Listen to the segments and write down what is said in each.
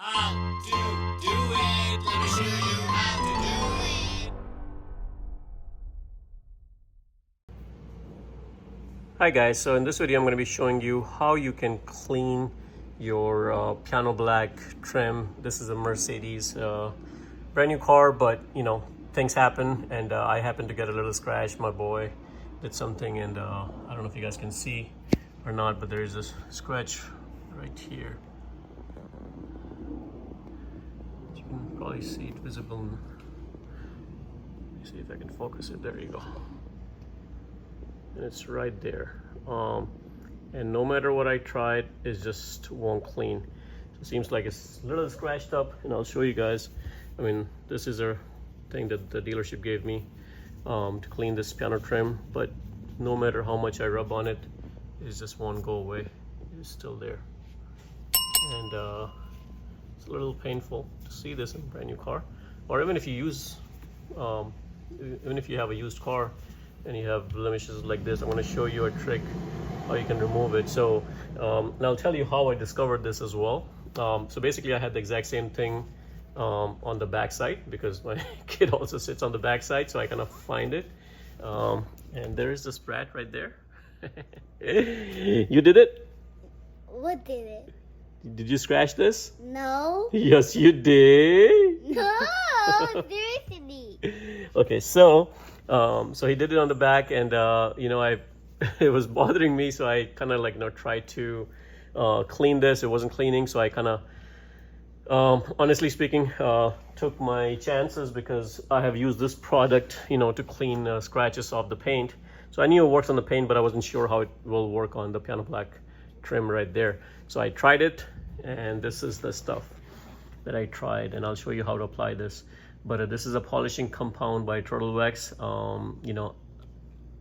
How to do it. Let me show you how to do it. Hi guys, so in this video I'm going to be showing you how you can clean your piano black trim. This is a Mercedes brand new car, but you know, things happen, and I happened to get a little scratch. My boy did something, and I don't know if you guys can see or not, but there's this scratch right here. You can probably see it visible. Let me see if I can focus it. There you go. And it's right there. And no matter what I tried, it just won't clean. So it seems like it's a little scratched up, and I'll show you guys. I mean, this is a thing that the dealership gave me to clean this piano trim, but no matter how much I rub on it, it just won't go away. It's still there. And it's a little painful to see this in a brand new car. Or even if you use, even if you have a used car and you have blemishes like this, I'm going to show you a trick how you can remove it. So and I'll tell you how I discovered this as well. So basically I had the exact same thing on the back side, because my kid also sits on the back side, so I kind of find it. And there is the sprat right there. You did it? What did it? Did you scratch this? No. Yes, you did. No, seriously. Okay, so he did it on the back, and you know, it was bothering me, so I kind of like, you know, tried to clean this. It wasn't cleaning, so I kind of honestly speaking took my chances, because I have used this product, you know, to clean scratches off the paint. So I knew it works on the paint, but I wasn't sure how it will work on the piano black trim right there. So I tried it, and this is the stuff that I tried, and I'll show you how to apply this. But this is a polishing compound by Turtle Wax. You know,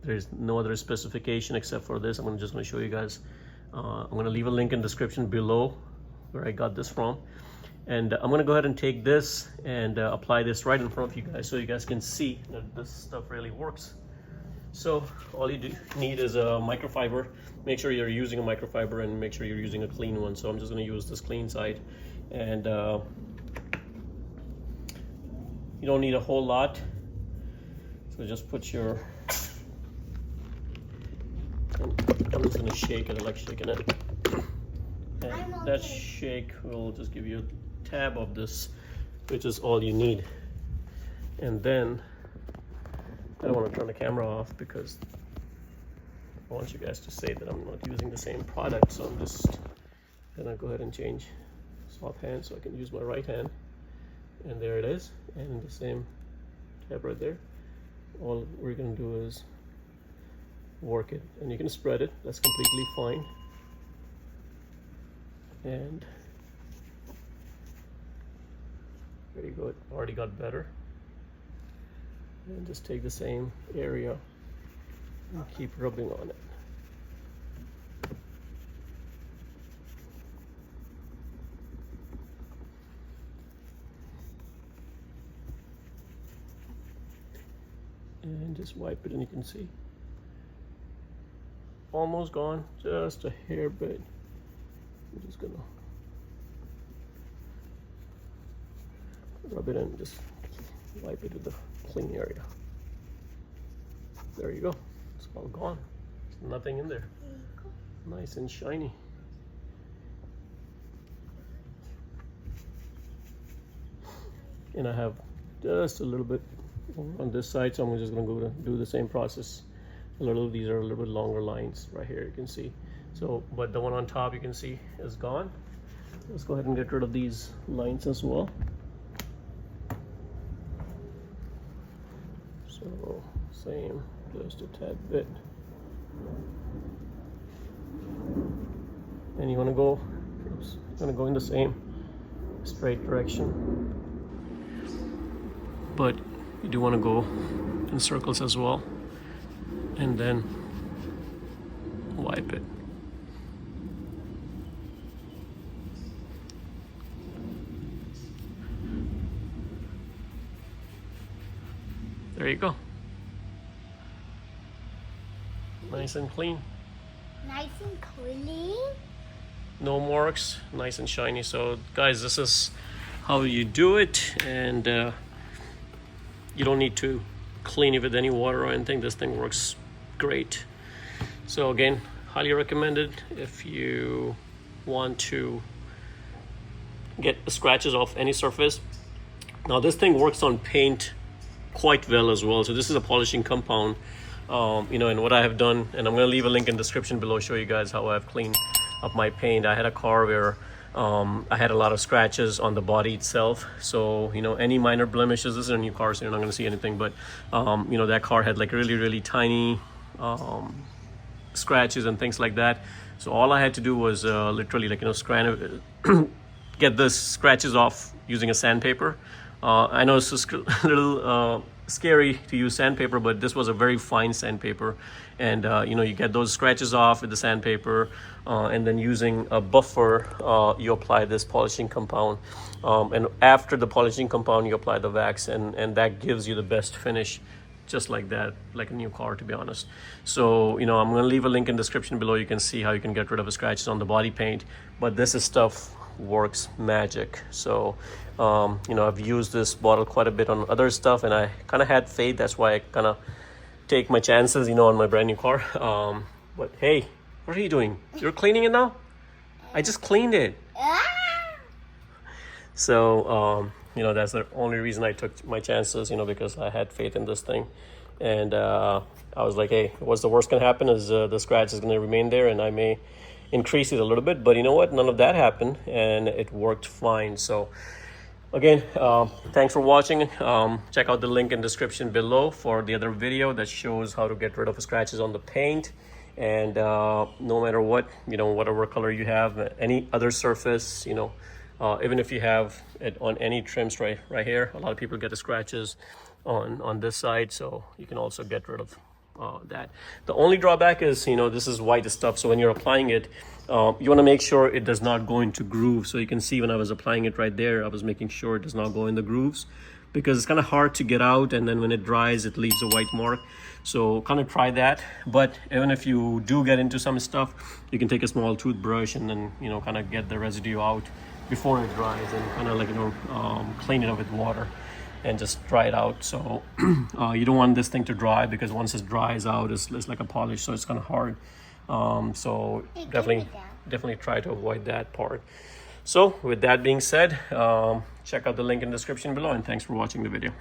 there's no other specification except for this. I'm just going to show you guys. I'm going to leave a link in the description below where I got this from. And I'm going to go ahead and take this and apply this right in front of you guys, so you guys can see that this stuff really works. So all you need is a microfiber. Make sure you're using a microfiber, and make sure you're using a clean one. So I'm just going to use this clean side. And you don't need a whole lot, so just put your, I'm just going to shake it. I like shaking it, and that shake will just give you a tab of this, which is all you need. And then I don't want to turn the camera off, because I want you guys to say that I'm not using the same product, so I'm just gonna go ahead and change swap hands so I can use my right hand. And there it is, and the same tab right there. All we're gonna do is work it, and you can spread it, that's completely fine. And there you go, it already got better. And just take the same area and keep rubbing on it. And just wipe it, and you can see almost gone, just a hair bit. I'm just gonna rub it in, just wipe it with the clean area. There you go, it's all gone. There's nothing in there. Nice and shiny. And I have just a little bit on this side, so I'm just going to go to do the same process. These are a little bit longer lines right here, you can see. So, but the one on top you can see is gone. Let's go ahead and get rid of these lines as well. So same, just a tad bit. And you want to go, in the same straight direction, but you do want to go in circles as well, and then wipe it. There you go. Nice and clean. Nice and clean? no marks, nice and shiny. So guys, this is how you do it, and you don't need to clean it with any water or anything. This thing works great. So again, highly recommended if you want to get the scratches off any surface. Now this thing works on paint quite well as well. So this is a polishing compound, and what I have done, and I'm going to leave a link in the description below, show you guys how I've cleaned up my paint. I had a car where I had a lot of scratches on the body itself. So any minor blemishes, this is a new car, so you're not going to see anything, but that car had like really tiny scratches and things like that. So all I had to do was literally get the scratches off using a sandpaper. I know it's a little scary to use sandpaper, but this was a very fine sandpaper, and you get those scratches off with the sandpaper, and then using a buffer you apply this polishing compound, and after the polishing compound you apply the wax, and that gives you the best finish, just like that, like a new car, to be honest. So I'm going to leave a link in the description below. You can see how you can get rid of the scratches on the body paint, but this is stuff works magic. So I've used this bottle quite a bit on other stuff, and I kind of had faith. That's why I kind of take my chances on my brand new car. But hey, what are you doing? You're cleaning it now? I just cleaned it. So that's the only reason I took my chances, because I had faith in this thing. And I was like, hey, what's the worst can happen is the scratch is going to remain there, and I may increase it a little bit. But you know what? None of that happened, and it worked fine. So again, thanks for watching. Check out the link in the description below for the other video that shows how to get rid of scratches on the paint. And no matter what, whatever color you have, any other surface, even if you have it on any trims right here, a lot of people get the scratches on this side, so you can also get rid of that. The only drawback is, this is white stuff, so when you're applying it, you want to make sure it does not go into grooves. So you can see when I was applying it right there, I was making sure it does not go in the grooves, because it's kind of hard to get out, and then when it dries it leaves a white mark. So kind of try that. But even if you do get into some stuff, you can take a small toothbrush and then kind of get the residue out before it dries, and kind of clean it up with water and just dry it out. So you don't want this thing to dry, because once it dries out, it's like a polish, so it's kind of hard. So definitely try to avoid that part. So with that being said, check out the link in the description below, and thanks for watching the video.